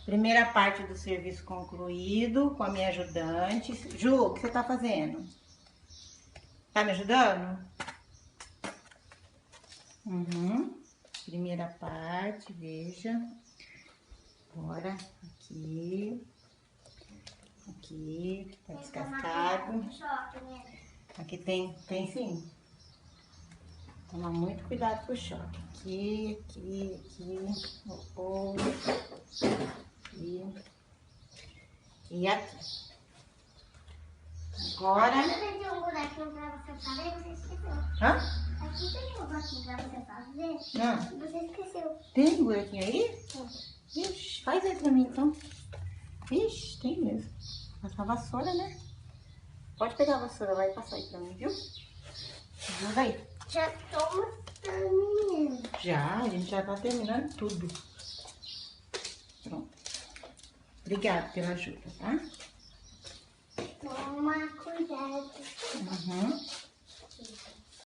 Primeira parte do serviço concluído com a minha ajudante. Ju, o que você tá fazendo? Tá me ajudando? Primeira parte, veja. Agora, aqui. Aqui, tá descascado. Aqui tem sim. Toma muito cuidado com o choque. Aqui. E aqui. Agora... Aqui tem um buraquinho pra você fazer, você esqueceu. Hã? Aqui tem um buraquinho pra você fazer, você esqueceu. Tem buraquinho aí? Sim. Ixi, faz aí pra mim então. Ixi, tem mesmo. Passar a vassoura, né? Pode pegar a vassoura lá e passar aí pra mim, viu? Ajuda aí. Já tô terminando. Já, a gente já tá terminando tudo. Pronto. Obrigada pela ajuda, tá? Toma cuidado.